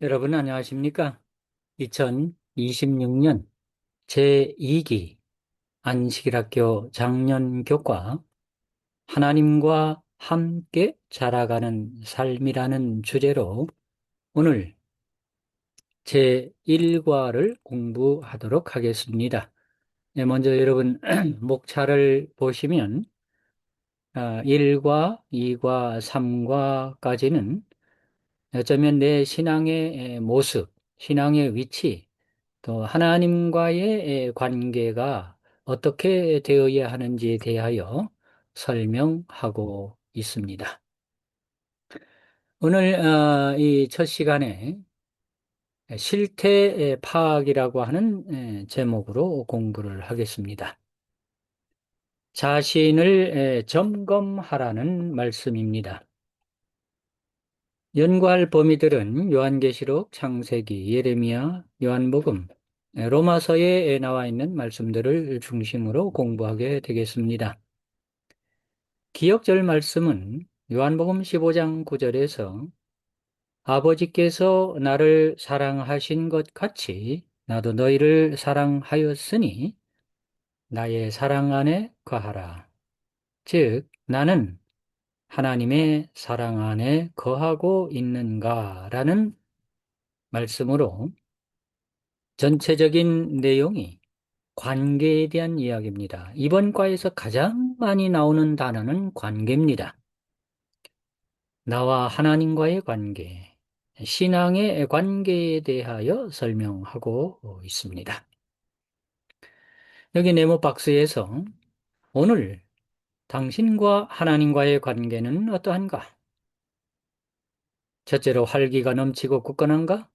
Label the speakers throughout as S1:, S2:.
S1: 여러분 안녕하십니까? 2026년 제2기 안식일학교 작년교과 하나님과 함께 자라가는 삶이라는 주제로 오늘 제1과를 공부하도록 하겠습니다. 네, 먼저 여러분 목차를 보시면 1과, 2과, 3과까지는 어쩌면 내 신앙의 모습, 신앙의 위치, 또 하나님과의 관계가 어떻게 되어야 하는지에 대하여 설명하고 있습니다. 오늘 이 첫 시간에 실태 파악이라고 하는 제목으로 공부를 하겠습니다. 자신을 점검하라는 말씀입니다. 연구할 범위들은 요한계시록, 창세기, 예레미야, 요한복음, 로마서에 나와 있는 말씀들을 중심으로 공부하게 되겠습니다. 기억절 말씀은 요한복음 15장 9절에서 아버지께서 나를 사랑하신 것 같이 나도 너희를 사랑하였으니 나의 사랑 안에 거하라. 즉, 나는 하나님의 사랑 안에 거하고 있는가라는 말씀으로 전체적인 내용이 관계에 대한 이야기입니다. 이번 과에서 가장 많이 나오는 단어는 관계입니다. 나와 하나님과의 관계, 신앙의 관계에 대하여 설명하고 있습니다. 여기 네모 박스에서 오늘 당신과 하나님과의 관계는 어떠한가? 첫째로 활기가 넘치고 굳건한가?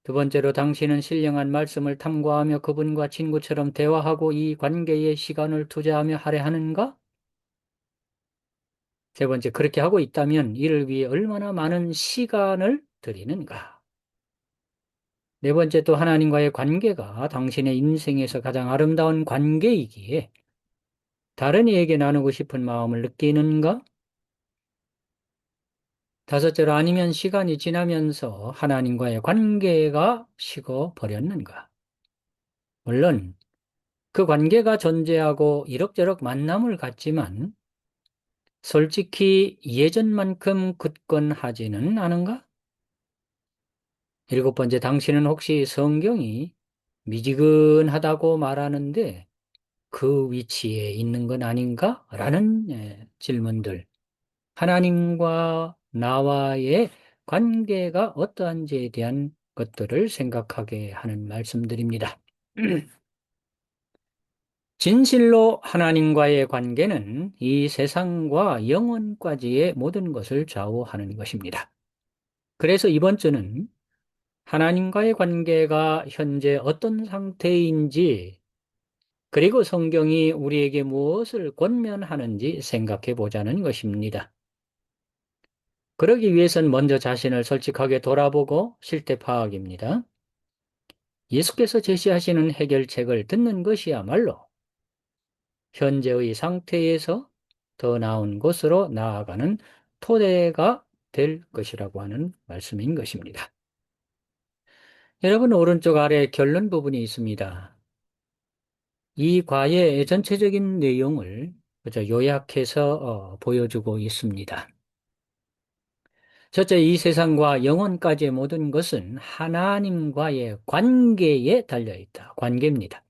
S1: 두 번째로 당신은 신령한 말씀을 탐구하며 그분과 친구처럼 대화하고 이 관계에 시간을 투자하며 할애하는가? 세 번째, 그렇게 하고 있다면 이를 위해 얼마나 많은 시간을 들이는가? 네 번째, 또 하나님과의 관계가 당신의 인생에서 가장 아름다운 관계이기에 다른 이에게 나누고 싶은 마음을 느끼는가? 다섯째로, 아니면 시간이 지나면서 하나님과의 관계가 식어버렸는가? 물론 그 관계가 존재하고 이럭저럭 만남을 갖지만 솔직히 예전만큼 굳건하지는 않은가? 일곱 번째, 당신은 혹시 성경이 미지근하다고 말하는데 그 위치에 있는 건 아닌가? 라는 질문들. 하나님과 나와의 관계가 어떠한지에 대한 것들을 생각하게 하는 말씀들입니다. 진실로 하나님과의 관계는 이 세상과 영원까지의 모든 것을 좌우하는 것입니다. 그래서 이번 주는 하나님과의 관계가 현재 어떤 상태인지, 그리고 성경이 우리에게 무엇을 권면하는지 생각해 보자는 것입니다. 그러기 위해선 먼저 자신을 솔직하게 돌아보고 실태 파악입니다. 예수께서 제시하시는 해결책을 듣는 것이야말로 현재의 상태에서 더 나은 곳으로 나아가는 토대가 될 것이라고 하는 말씀인 것입니다. 여러분, 오른쪽 아래 결론 부분이 있습니다. 이 과의 전체적인 내용을 그저 요약해서 보여주고 있습니다. 첫째, 이 세상과 영혼까지의 모든 것은 하나님과의 관계에 달려있다. 관계입니다.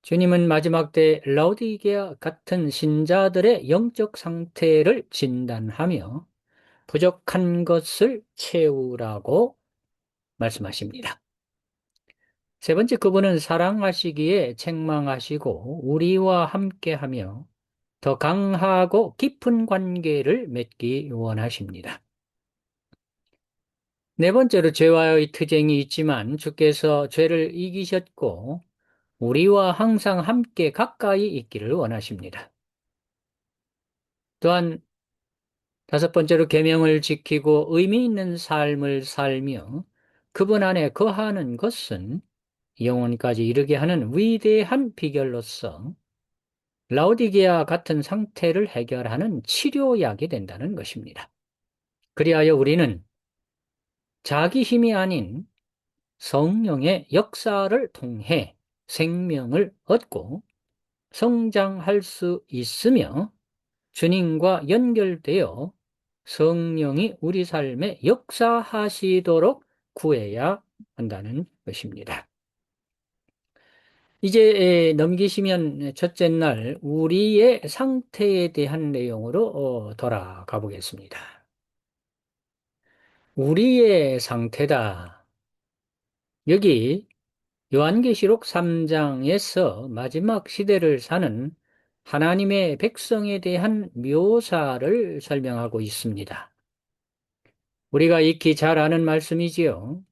S1: 주님은 마지막 때 라오디게아 같은 신자들의 영적 상태를 진단하며 부족한 것을 채우라고 말씀하십니다. 세 번째, 그분은 사랑하시기에 책망하시고 우리와 함께하며 더 강하고 깊은 관계를 맺기 원하십니다. 네 번째로, 죄와의 투쟁이 있지만 주께서 죄를 이기셨고 우리와 항상 함께 가까이 있기를 원하십니다. 또한 다섯 번째로, 계명을 지키고 의미 있는 삶을 살며 그분 안에 거하는 것은 영혼까지 이르게 하는 위대한 비결로서 라오디게아 같은 상태를 해결하는 치료약이 된다는 것입니다. 그리하여 우리는 자기 힘이 아닌 성령의 역사를 통해 생명을 얻고 성장할 수 있으며 주님과 연결되어 성령이 우리 삶에 역사하시도록 구해야 한다는 것입니다. 이제 넘기시면 첫째 날 우리의 상태에 대한 내용으로 돌아가 보겠습니다. 우리의 상태다. 여기 요한계시록 3장에서 마지막 시대를 사는 하나님의 백성에 대한 묘사를 설명하고 있습니다. 우리가 익히 잘 아는 말씀이지요.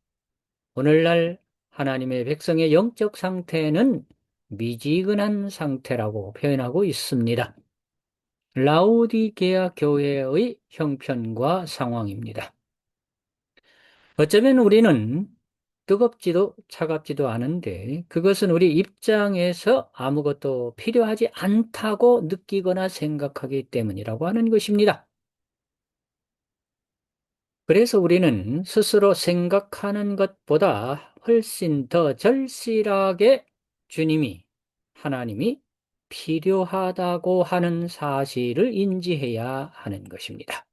S1: 오늘날 하나님의 백성의 영적 상태는 미지근한 상태라고 표현하고 있습니다. 라오디게아 교회의 형편과 상황입니다. 어쩌면 우리는 뜨겁지도 차갑지도 않은데 그것은 우리 입장에서 아무것도 필요하지 않다고 느끼거나 생각하기 때문이라고 하는 것입니다. 그래서 우리는 스스로 생각하는 것보다 훨씬 더 절실하게 주님이, 하나님이 필요하다고 하는 사실을 인지해야 하는 것입니다.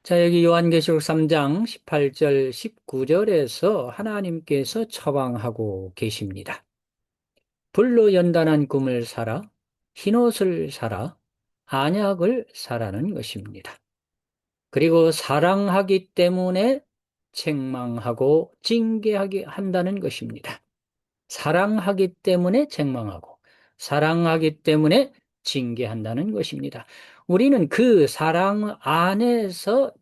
S1: 자, 여기 요한계시록 3장 18절, 19절에서 하나님께서 처방하고 계십니다. 불로 연단한 꿈을 사라, 흰옷을 사라, 안약을 사라는 것입니다. 그리고 사랑하기 때문에 책망하고 징계하게 한다는 것입니다. 사랑하기 때문에 책망하고, 사랑하기 때문에 징계한다는 것입니다. 우리는 그 사랑 안에서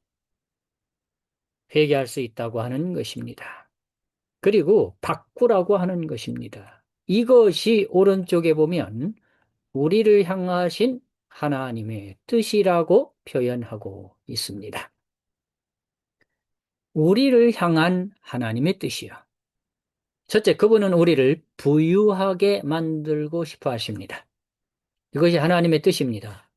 S1: 회개할 수 있다고 하는 것입니다. 그리고 바꾸라고 하는 것입니다. 이것이 오른쪽에 보면 우리를 향하신 하나님의 뜻이라고 표현하고 있습니다. 우리를 향한 하나님의 뜻이요. 첫째, 그분은 우리를 부유하게 만들고 싶어 하십니다. 이것이 하나님의 뜻입니다.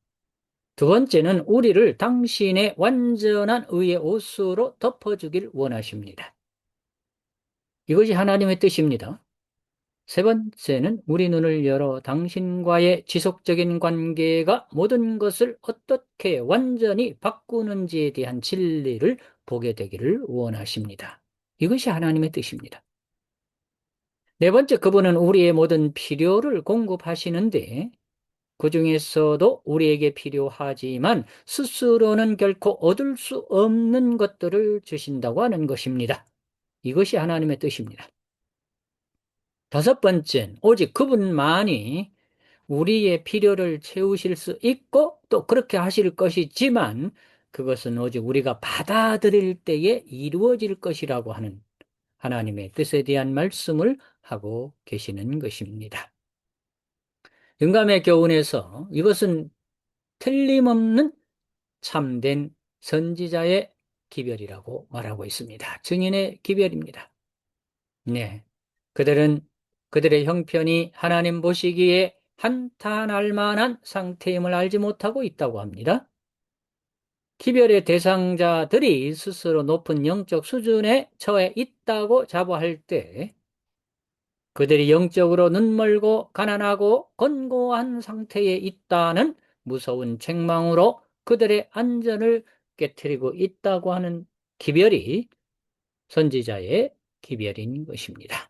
S1: 두 번째는 우리를 당신의 완전한 의의 옷으로 덮어주길 원하십니다. 이것이 하나님의 뜻입니다. 세 번째는 우리 눈을 열어 당신과의 지속적인 관계가 모든 것을 어떻게 완전히 바꾸는지에 대한 진리를 보게 되기를 원하십니다. 이것이 하나님의 뜻입니다. 네 번째, 그분은 우리의 모든 필요를 공급하시는데 그 중에서도 우리에게 필요하지만 스스로는 결코 얻을 수 없는 것들을 주신다고 하는 것입니다. 이것이 하나님의 뜻입니다. 다섯 번째는 오직 그분만이 우리의 필요를 채우실 수 있고 또 그렇게 하실 것이지만 그것은 오직 우리가 받아들일 때에 이루어질 것이라고 하는 하나님의 뜻에 대한 말씀을 하고 계시는 것입니다. 영감의 교훈에서 이것은 틀림없는 참된 선지자의 기별이라고 말하고 있습니다. 증인의 기별입니다. 네. 그들은 그들의 형편이 하나님 보시기에 한탄할 만한 상태임을 알지 못하고 있다고 합니다. 기별의 대상자들이 스스로 높은 영적 수준에 처해 있다고 자부할 때 그들이 영적으로 눈멀고 가난하고 권고한 상태에 있다는 무서운 책망으로 그들의 안전을 깨트리고 있다고 하는 기별이 선지자의 기별인 것입니다.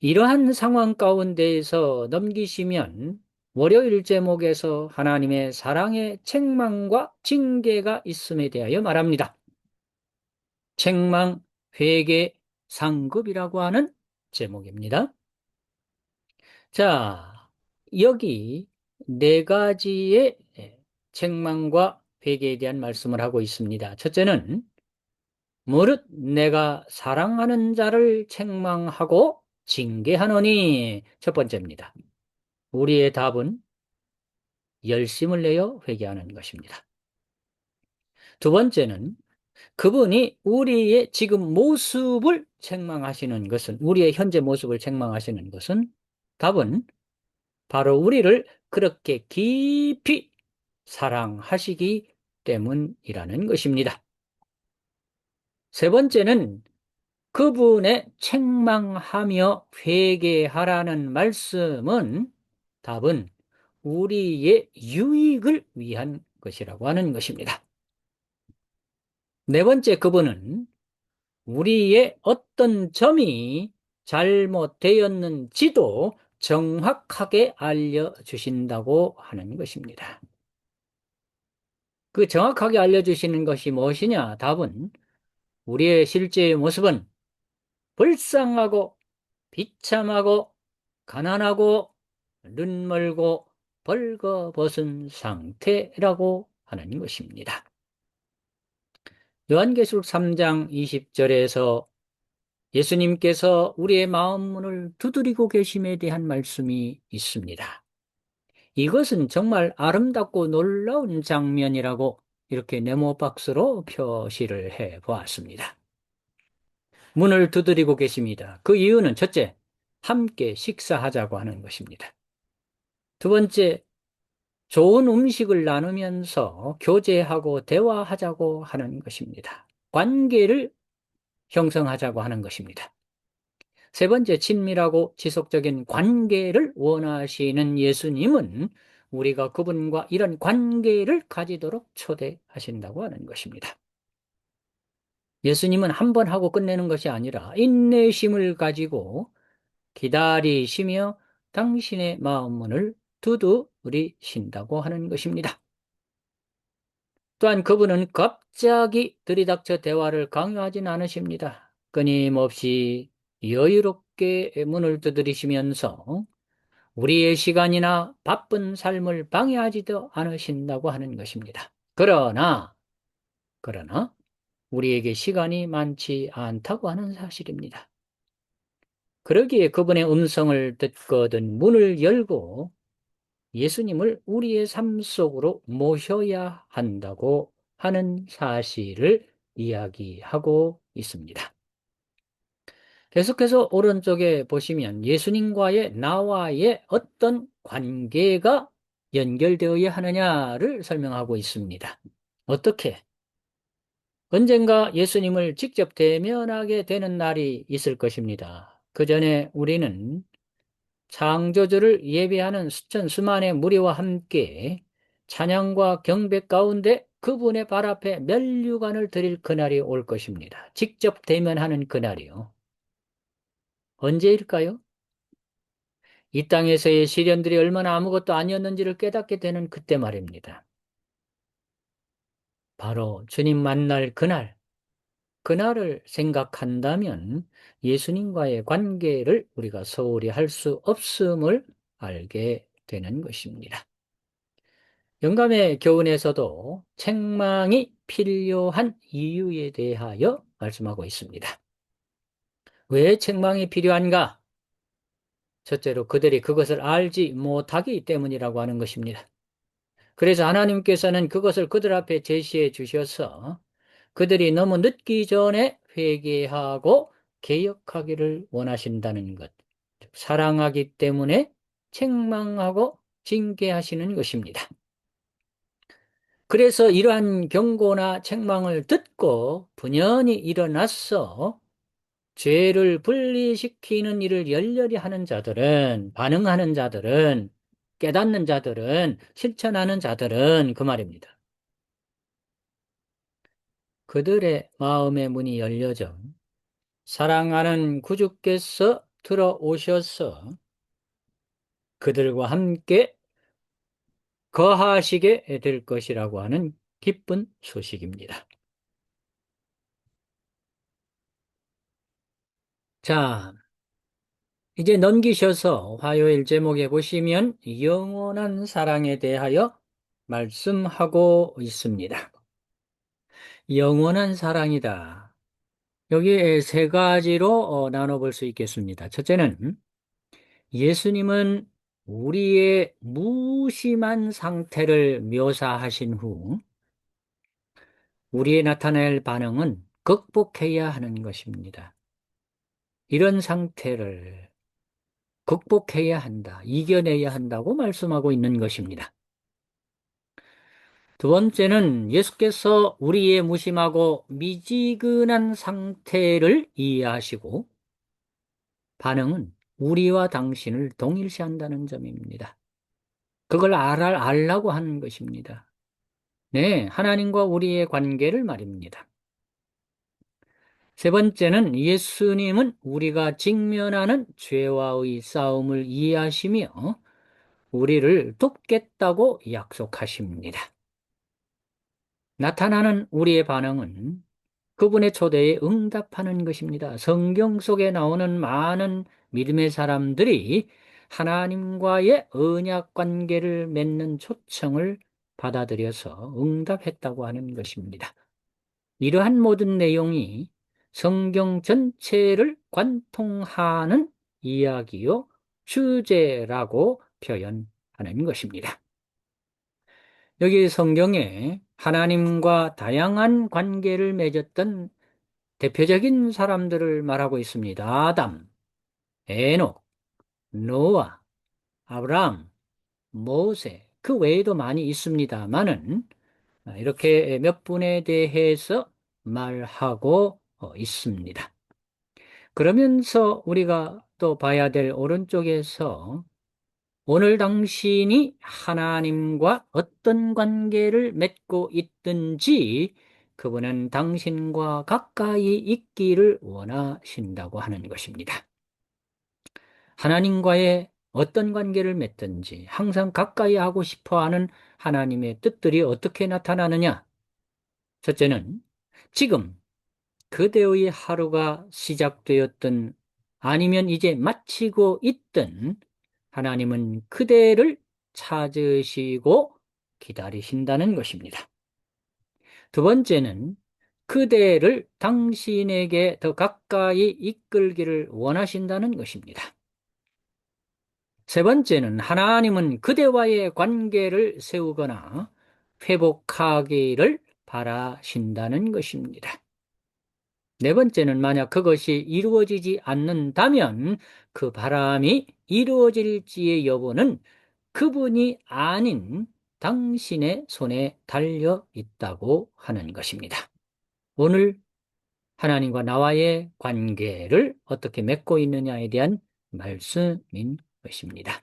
S1: 이러한 상황 가운데에서 넘기시면 월요일 제목에서 하나님의 사랑의 책망과 징계가 있음에 대하여 말합니다. 책망, 회개, 상급이라고 하는 제목입니다. 자, 여기 네 가지의 책망과 회개에 대한 말씀을 하고 있습니다. 첫째는 무릇 내가 사랑하는 자를 책망하고 징계하노니 첫 번째입니다. 우리의 답은 열심을 내어 회개하는 것입니다. 두 번째는 그분이 우리의 지금 모습을 책망하시는 것은 우리의 현재 모습을 책망하시는 것은 답은 바로 우리를 그렇게 깊이 사랑하시기 때문이라는 것입니다. 세 번째는 그분의 책망하며 회개하라는 말씀은 답은 우리의 유익을 위한 것이라고 하는 것입니다. 네 번째, 그분은 우리의 어떤 점이 잘못되었는지도 정확하게 알려주신다고 하는 것입니다. 그 정확하게 알려주시는 것이 무엇이냐? 답은 우리의 실제의 모습은 불쌍하고 비참하고 가난하고 눈멀고 벌거벗은 상태라고 하는 것입니다. 요한계시록 3장 20절에서 예수님께서 우리의 마음 문을 두드리고 계심에 대한 말씀이 있습니다. 이것은 정말 아름답고 놀라운 장면이라고 이렇게 네모박스로 표시를 해 보았습니다. 문을 두드리고 계십니다. 그 이유는 첫째, 함께 식사하자고 하는 것입니다. 두 번째, 좋은 음식을 나누면서 교제하고 대화하자고 하는 것입니다. 관계를 형성하자고 하는 것입니다. 세 번째, 친밀하고 지속적인 관계를 원하시는 예수님은 우리가 그분과 이런 관계를 가지도록 초대하신다고 하는 것입니다. 예수님은 한 번 하고 끝내는 것이 아니라 인내심을 가지고 기다리시며 당신의 마음 문을 두드리신다고 하는 것입니다. 또한 그분은 갑자기 들이닥쳐 대화를 강요하진 않으십니다. 끊임없이 여유롭게 문을 두드리시면서 우리의 시간이나 바쁜 삶을 방해하지도 않으신다고 하는 것입니다. 그러나 우리에게 시간이 많지 않다고 하는 사실입니다. 그러기에 그분의 음성을 듣거든 문을 열고 예수님을 우리의 삶 속으로 모셔야 한다고 하는 사실을 이야기하고 있습니다. 계속해서 오른쪽에 보시면 예수님과의 나와의 어떤 관계가 연결되어야 하느냐를 설명하고 있습니다. 어떻게? 언젠가 예수님을 직접 대면하게 되는 날이 있을 것입니다. 그 전에 우리는 창조주를 예배하는 수천수만의 무리와 함께 찬양과 경배 가운데 그분의 발 앞에 면류관을 드릴 그날이 올 것입니다. 직접 대면하는 그날이요. 언제일까요? 이 땅에서의 시련들이 얼마나 아무것도 아니었는지를 깨닫게 되는 그때 말입니다. 바로 주님 만날 그날을 생각한다면 예수님과의 관계를 우리가 소홀히 할 수 없음을 알게 되는 것입니다. 영감의 교훈에서도 책망이 필요한 이유에 대하여 말씀하고 있습니다. 왜 책망이 필요한가? 첫째로 그들이 그것을 알지 못하기 때문이라고 하는 것입니다. 그래서 하나님께서는 그것을 그들 앞에 제시해 주셔서 그들이 너무 늦기 전에 회개하고 개혁하기를 원하신다는 것. 사랑하기 때문에 책망하고 징계하시는 것입니다. 그래서 이러한 경고나 책망을 듣고 분연히 일어나서 죄를 분리시키는 일을 열렬히 하는 자들은, 반응하는 자들은, 깨닫는 자들은, 실천하는 자들은 그 말입니다. 그들의 마음의 문이 열려져 사랑하는 구주께서 들어오셔서 그들과 함께 거하시게 될 것이라고 하는 기쁜 소식입니다. 자, 이제 넘기셔서 화요일 제목에 보시면 영원한 사랑에 대하여 말씀하고 있습니다. 영원한 사랑이다. 여기에 세 가지로 나눠볼 수 있겠습니다. 첫째는 예수님은 우리의 무심한 상태를 묘사하신 후 우리의 나타낼 반응은 극복해야 하는 것입니다. 이런 상태를 극복해야 한다, 이겨내야 한다고 말씀하고 있는 것입니다. 두 번째는 예수께서 우리의 무심하고 미지근한 상태를 이해하시고 반응은 우리와 당신을 동일시한다는 점입니다. 그걸 알라고 하는 것입니다. 네, 하나님과 우리의 관계를 말입니다. 세 번째는 예수님은 우리가 직면하는 죄와의 싸움을 이해하시며 우리를 돕겠다고 약속하십니다. 나타나는 우리의 반응은 그분의 초대에 응답하는 것입니다. 성경 속에 나오는 많은 믿음의 사람들이 하나님과의 언약 관계를 맺는 초청을 받아들여서 응답했다고 하는 것입니다. 이러한 모든 내용이 성경 전체를 관통하는 이야기요, 주제라고 표현하는 것입니다. 여기 성경에 하나님과 다양한 관계를 맺었던 대표적인 사람들을 말하고 있습니다. 아담, 에녹, 노아, 아브라함, 모세, 그 외에도 많이 있습니다만은 이렇게 몇 분에 대해서 말하고 있습니다. 그러면서 우리가 또 봐야 될 오른쪽에서 오늘 당신이 하나님과 어떤 관계를 맺고 있든지 그분은 당신과 가까이 있기를 원하신다고 하는 것입니다. 하나님과의 어떤 관계를 맺든지 항상 가까이 하고 싶어 하는 하나님의 뜻들이 어떻게 나타나느냐? 첫째는 지금 그대의 하루가 시작되었든 아니면 이제 마치고 있든 하나님은 그대를 찾으시고 기다리신다는 것입니다. 두 번째는 그대를 당신에게 더 가까이 이끌기를 원하신다는 것입니다. 세 번째는 하나님은 그대와의 관계를 세우거나 회복하기를 바라신다는 것입니다. 네 번째는 만약 그것이 이루어지지 않는다면 그 바람이 이루어질지의 여부는 그분이 아닌 당신의 손에 달려 있다고 하는 것입니다. 오늘 하나님과 나와의 관계를 어떻게 맺고 있느냐에 대한 말씀인 것입니다.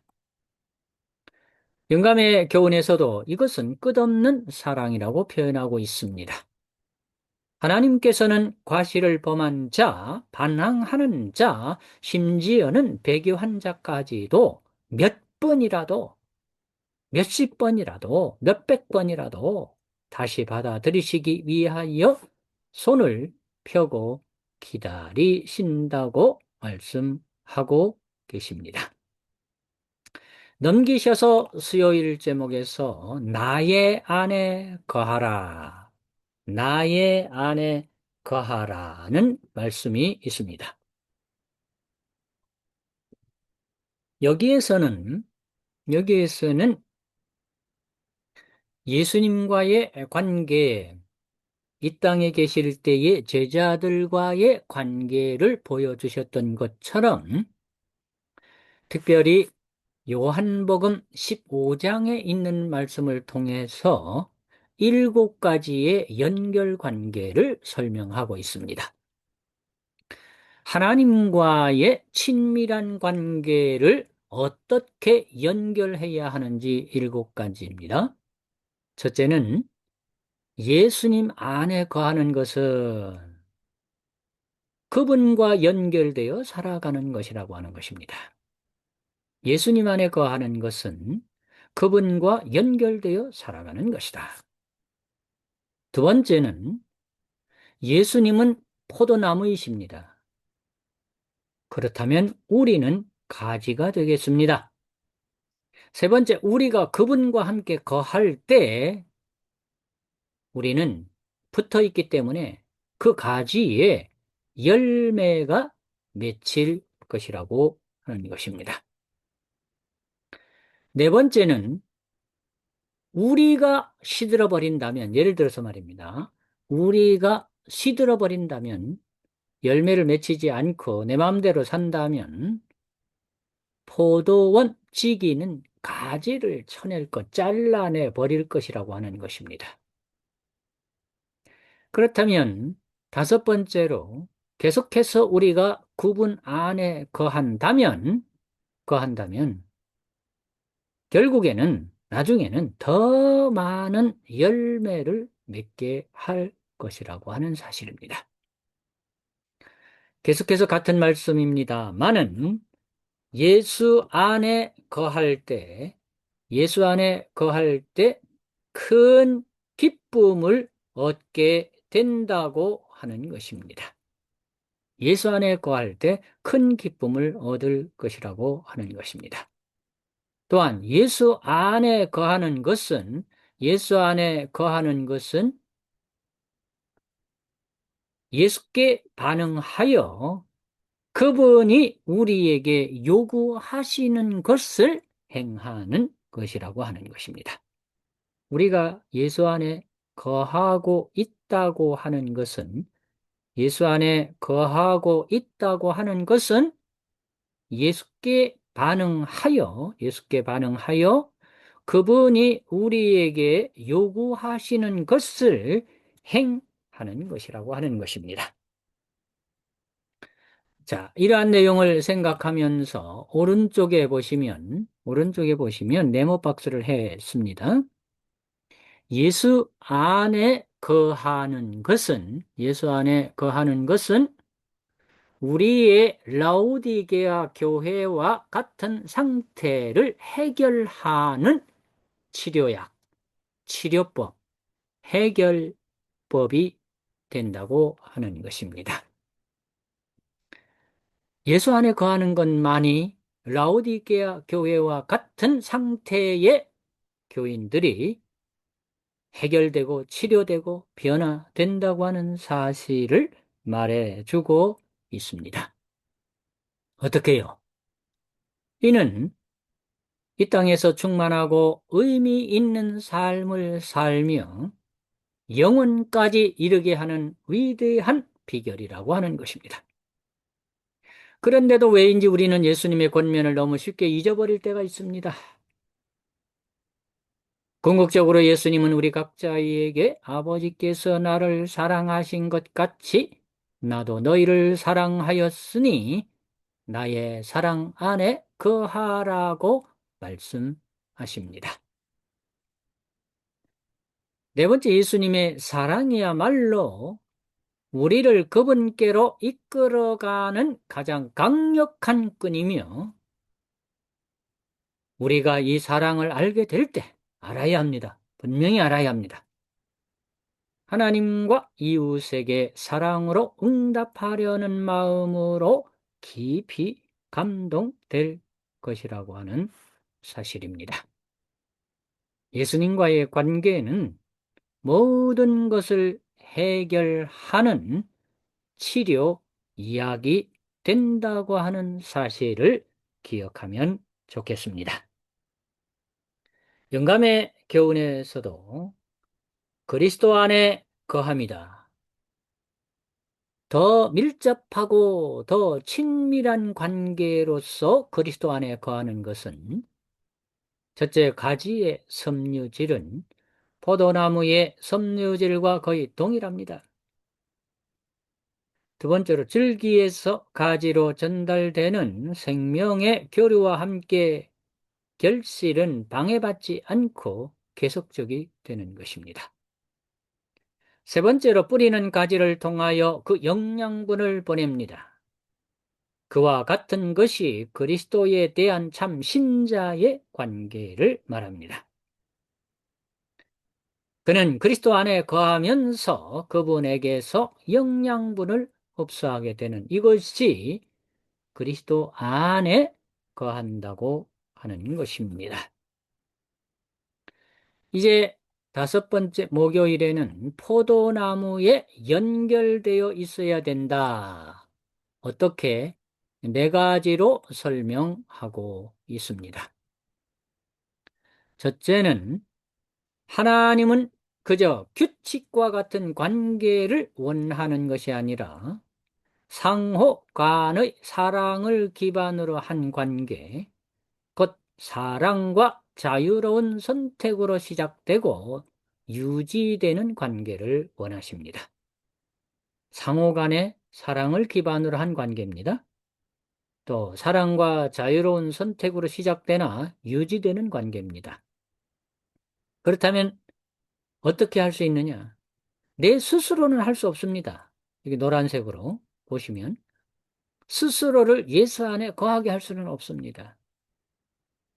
S1: 영감의 교훈에서도 이것은 끝없는 사랑이라고 표현하고 있습니다. 하나님께서는 과실을 범한 자, 반항하는 자, 심지어는 배교한 자까지도 몇 번이라도, 몇십 번이라도, 몇백 번이라도 다시 받아들이시기 위하여 손을 펴고 기다리신다고 말씀하고 계십니다. 넘기셔서 수요일 제목에서 나의 안에 거하라. 나의 안에 거하라는 말씀이 있습니다. 여기에서는 예수님과의 관계, 이 땅에 계실 때의 제자들과의 관계를 보여주셨던 것처럼 특별히 요한복음 15장에 있는 말씀을 통해서 7가지의 연결 관계를 설명하고 있습니다. 하나님과의 친밀한 관계를 어떻게 연결해야 하는지 7가지입니다. 첫째는 예수님 안에 거하는 것은 그분과 연결되어 살아가는 것이라고 하는 것입니다. 예수님 안에 거하는 것은 그분과 연결되어 살아가는 것이다. 두 번째는 예수님은 포도나무이십니다. 그렇다면 우리는 가지가 되겠습니다. 세 번째, 우리가 그분과 함께 거할 때 우리는 붙어 있기 때문에 그 가지에 열매가 맺힐 것이라고 하는 것입니다. 네 번째는 우리가 시들어 버린다면, 예를 들어서 말입니다. 우리가 시들어 버린다면, 열매를 맺히지 않고 내 마음대로 산다면 포도원 지기는 가지를 쳐낼 것, 잘라내 버릴 것이라고 하는 것입니다. 그렇다면 다섯 번째로 계속해서 우리가 구분 안에 거한다면 결국에는 나중에는 더 많은 열매를 맺게 할 것이라고 하는 사실입니다. 계속해서 같은 말씀입니다만은 예수 안에 거할 때 큰 기쁨을 얻게 된다고 하는 것입니다. 예수 안에 거할 때 큰 기쁨을 얻을 것이라고 하는 것입니다. 또한 예수 안에 거하는 것은 예수께 반응하여 그분이 우리에게 요구하시는 것을 행하는 것이라고 하는 것입니다. 우리가 예수 안에 거하고 있다고 하는 것은 예수께 반응하여 그분이 우리에게 요구하시는 것을 행하는 것이라고 하는 것입니다. 자, 이러한 내용을 생각하면서 오른쪽에 보시면 네모 박스를 했습니다. 예수 안에 거하는 것은 우리의 라오디게아 교회와 같은 상태를 해결하는 치료법, 해결법이 된다고 하는 것입니다. 예수 안에 거하는 것만이 라오디게아 교회와 같은 상태의 교인들이 해결되고 치료되고 변화된다고 하는 사실을 말해주고 있습니다. 어떻게요? 이는 이 땅에서 충만하고 의미 있는 삶을 살며 영혼까지 이르게 하는 위대한 비결이라고 하는 것입니다. 그런데도 왜인지 우리는 예수님의 권면을 너무 쉽게 잊어버릴 때가 있습니다. 궁극적으로 예수님은 우리 각자에게 아버지께서 나를 사랑하신 것 같이 나도 너희를 사랑하였으니 나의 사랑 안에 거하라고 말씀하십니다. 네 번째, 예수님의 사랑이야말로 우리를 그분께로 이끌어가는 가장 강력한 끈이며 우리가 이 사랑을 알게 될 때 알아야 합니다. 분명히 알아야 합니다. 하나님과 이웃에게 사랑으로 응답하려는 마음으로 깊이 감동될 것이라고 하는 사실입니다. 예수님과의 관계는 모든 것을 해결하는 치료 이야기 된다고 하는 사실을 기억하면 좋겠습니다. 영감의 교훈에서도 그리스도 안에 거합니다. 더 밀접하고 더 친밀한 관계로서 그리스도 안에 거하는 것은 첫째, 가지의 섬유질은 포도나무의 섬유질과 거의 동일합니다. 두 번째로, 줄기에서 가지로 전달되는 생명의 교류와 함께 결실은 방해받지 않고 계속적이 되는 것입니다. 세 번째로, 뿌리는 가지를 통하여 그 영양분을 보냅니다. 그와 같은 것이 그리스도에 대한 참 신자의 관계를 말합니다. 그는 그리스도 안에 거하면서 그분에게서 영양분을 흡수하게 되는 이것이 그리스도 안에 거한다고 하는 것입니다. 이제 다섯 번째 목요일에는 포도나무에 연결되어 있어야 된다. 어떻게? 네 가지로 설명하고 있습니다. 첫째는 하나님은 그저 규칙과 같은 관계를 원하는 것이 아니라 상호 간의 사랑을 기반으로 한 관계, 곧 사랑과 자유로운 선택으로 시작되고 유지되는 관계를 원하십니다. 상호 간의 사랑을 기반으로 한 관계입니다. 또 사랑과 자유로운 선택으로 시작되나 유지되는 관계입니다. 그렇다면 어떻게 할 수 있느냐? 내 스스로는 할 수 없습니다. 여기 노란색으로 보시면 스스로를 예수 안에 거하게 할 수는 없습니다.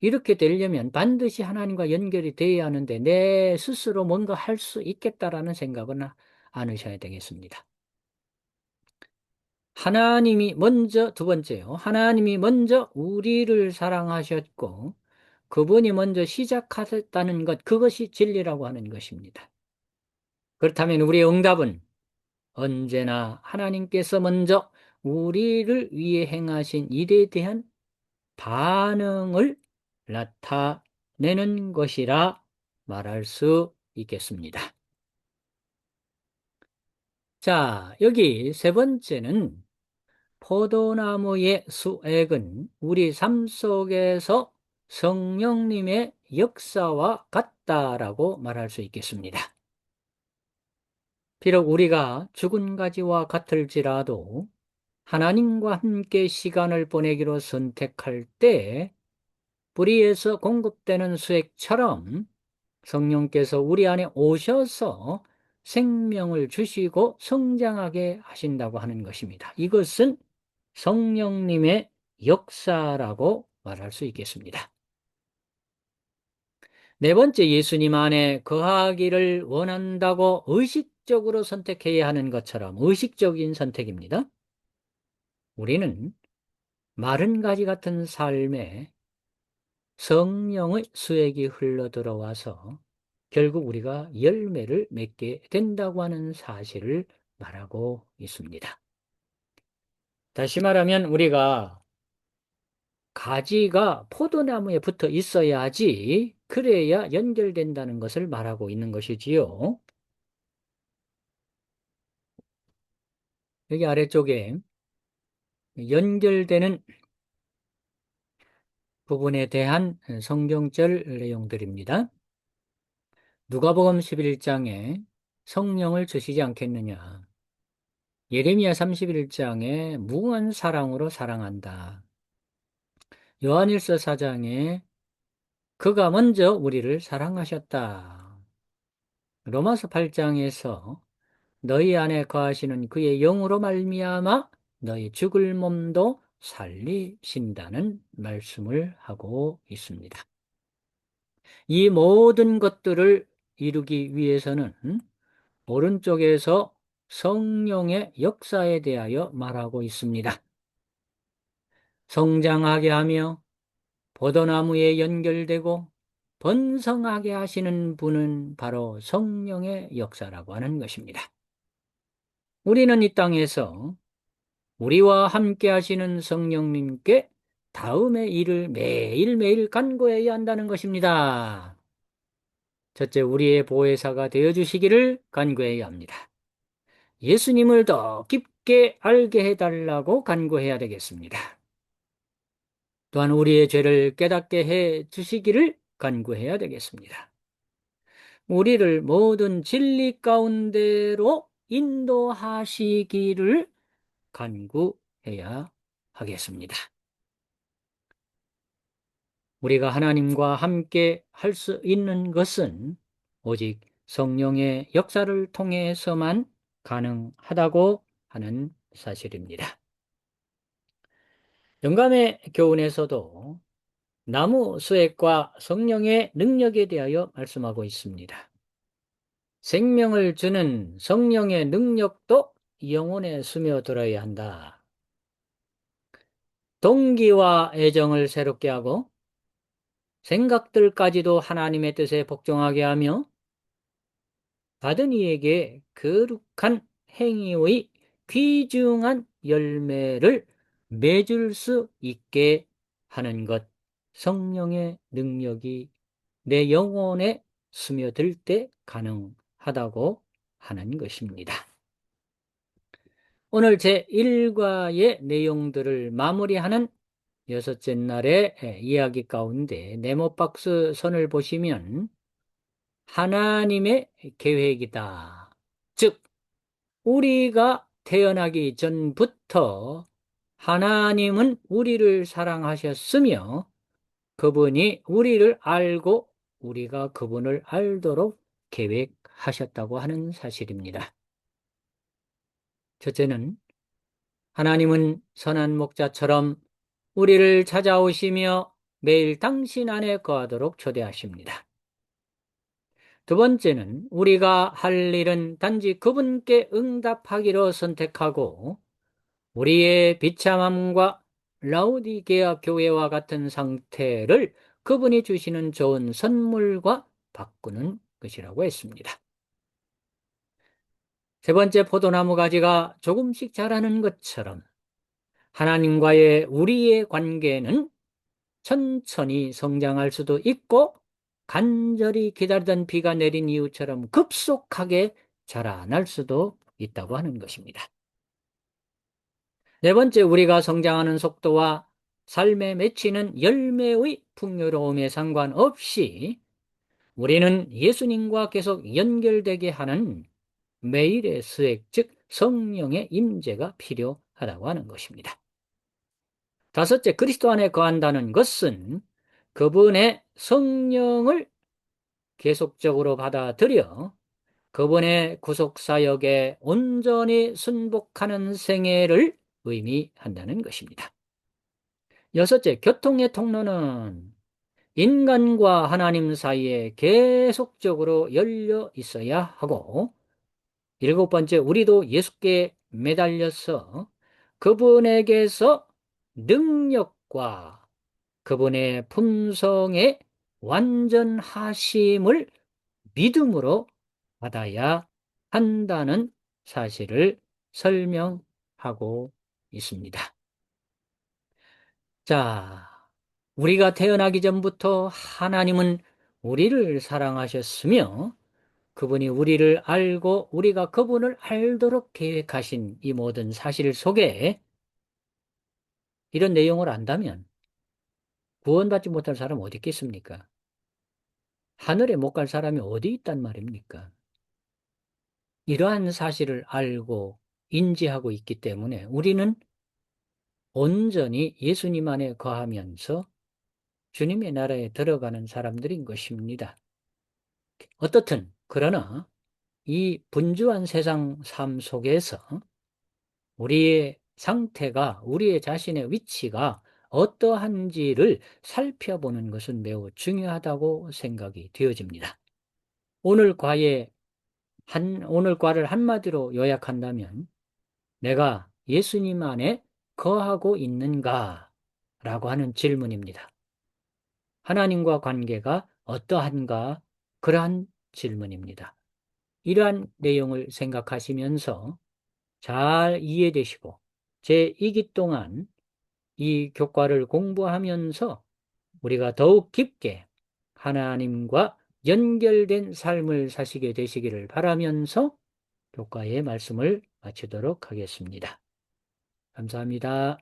S1: 이렇게 되려면 반드시 하나님과 연결이 되어야 하는데 내 스스로 뭔가 할 수 있겠다라는 생각은 않으셔야 되겠습니다. 하나님이 먼저, 두 번째요. 하나님이 먼저 우리를 사랑하셨고 그분이 먼저 시작하셨다는 것, 그것이 진리라고 하는 것입니다. 그렇다면 우리의 응답은 언제나 하나님께서 먼저 우리를 위해 행하신 일에 대한 반응을 나타내는 것이라 말할 수 있겠습니다. 자, 여기 세 번째는 포도나무의 수액은 우리 삶 속에서 성령님의 역사와 같다라고 말할 수 있겠습니다. 비록 우리가 죽은 가지와 같을지라도 하나님과 함께 시간을 보내기로 선택할 때 뿌리에서 공급되는 수액처럼 성령께서 우리 안에 오셔서 생명을 주시고 성장하게 하신다고 하는 것입니다. 이것은 성령님의 역사라고 말할 수 있겠습니다. 네 번째, 예수님 안에 거하기를 원한다고 의식적으로 선택해야 하는 것처럼 의식적인 선택입니다. 우리는 마른 가지 같은 삶에 성령의 수액이 흘러 들어와서 결국 우리가 열매를 맺게 된다고 하는 사실을 말하고 있습니다. 다시 말하면 우리가 가지가 포도나무에 붙어 있어야지 그래야 연결된다는 것을 말하고 있는 것이지요. 여기 아래쪽에 연결되는 부분에 대한 성경절 내용들입니다. 누가복음 11장에 성령을 주시지 않겠느냐. 예레미야 31장에 무한 사랑으로 사랑한다. 요한일서 4장에 그가 먼저 우리를 사랑하셨다. 로마서 8장에서 너희 안에 거하시는 그의 영으로 말미암아 너희 죽을 몸도 살리신다는 말씀을 하고 있습니다. 이 모든 것들을 이루기 위해서는 오른쪽에서 성령의 역사에 대하여 말하고 있습니다. 성장하게 하며 포도나무에 연결되고 번성하게 하시는 분은 바로 성령의 역사라고 하는 것입니다. 우리는 이 땅에서 우리와 함께 하시는 성령님께 다음의 일을 매일매일 간구해야 한다는 것입니다. 첫째, 우리의 보혜사가 되어주시기를 간구해야 합니다. 예수님을 더 깊게 알게 해달라고 간구해야 되겠습니다. 또한 우리의 죄를 깨닫게 해 주시기를 간구해야 되겠습니다. 우리를 모든 진리 가운데로 인도하시기를 간구해야 하겠습니다. 우리가 하나님과 함께 할 수 있는 것은 오직 성령의 역사를 통해서만 가능하다고 하는 사실입니다. 영감의 교훈에서도 나무 수액과 성령의 능력에 대하여 말씀하고 있습니다. 생명을 주는 성령의 능력도 영혼에 스며들어야 한다. 동기와 애정을 새롭게 하고 생각들까지도 하나님의 뜻에 복종하게 하며 받은 이에게 거룩한 행위의 귀중한 열매를 맺을 수 있게 하는 것, 성령의 능력이 내 영혼에 스며들 때 가능하다고 하는 것입니다. 오늘 제1과의 내용들을 마무리하는 여섯째 날의 이야기 가운데 네모박스 선을 보시면 하나님의 계획이다. 즉, 우리가 태어나기 전부터 하나님은 우리를 사랑하셨으며 그분이 우리를 알고 우리가 그분을 알도록 계획하셨다고 하는 사실입니다. 첫째는 하나님은 선한 목자처럼 우리를 찾아오시며 매일 당신 안에 거하도록 초대하십니다. 두 번째는 우리가 할 일은 단지 그분께 응답하기로 선택하고 우리의 비참함과 라우디게아 교회와 같은 상태를 그분이 주시는 좋은 선물과 바꾸는 것이라고 했습니다. 세 번째, 포도나무 가지가 조금씩 자라는 것처럼 하나님과의 우리의 관계는 천천히 성장할 수도 있고 간절히 기다리던 비가 내린 이유처럼 급속하게 자라날 수도 있다고 하는 것입니다. 네 번째, 우리가 성장하는 속도와 삶에 맺히는 열매의 풍요로움에 상관없이 우리는 예수님과 계속 연결되게 하는 매일의 수액, 즉 성령의 임재가 필요하다고 하는 것입니다. 다섯째, 그리스도 안에 거한다는 것은 그분의 성령을 계속적으로 받아들여 그분의 구속사역에 온전히 순복하는 생애를 의미한다는 것입니다. 여섯째, 교통의 통로는 인간과 하나님 사이에 계속적으로 열려 있어야 하고, 일곱 번째, 우리도 예수께 매달려서 그분에게서 능력과 그분의 품성의 완전하심을 믿음으로 받아야 한다는 사실을 설명하고 있습니다. 자, 우리가 태어나기 전부터 하나님은 우리를 사랑하셨으며 그분이 우리를 알고 우리가 그분을 알도록 계획하신 이 모든 사실 속에 이런 내용을 안다면 구원받지 못할 사람 어디 있겠습니까? 하늘에 못 갈 사람이 어디 있단 말입니까? 이러한 사실을 알고 인지하고 있기 때문에 우리는 온전히 예수님 안에 거하면서 주님의 나라에 들어가는 사람들인 것입니다. 어떻든 그러나 이 분주한 세상 삶 속에서 우리의 상태가 우리의 자신의 위치가 어떠한지를 살펴보는 것은 매우 중요하다고 생각이 되어집니다. 오늘 과를 한마디로 요약한다면 내가 예수님 안에 거하고 있는가? 라고 하는 질문입니다. 하나님과 관계가 어떠한가? 그러한 질문입니다. 이러한 내용을 생각하시면서 잘 이해되시고 제2기 동안 이 교과를 공부하면서 우리가 더욱 깊게 하나님과 연결된 삶을 사시게 되시기를 바라면서 교과의 말씀을 마치도록 하겠습니다. 감사합니다.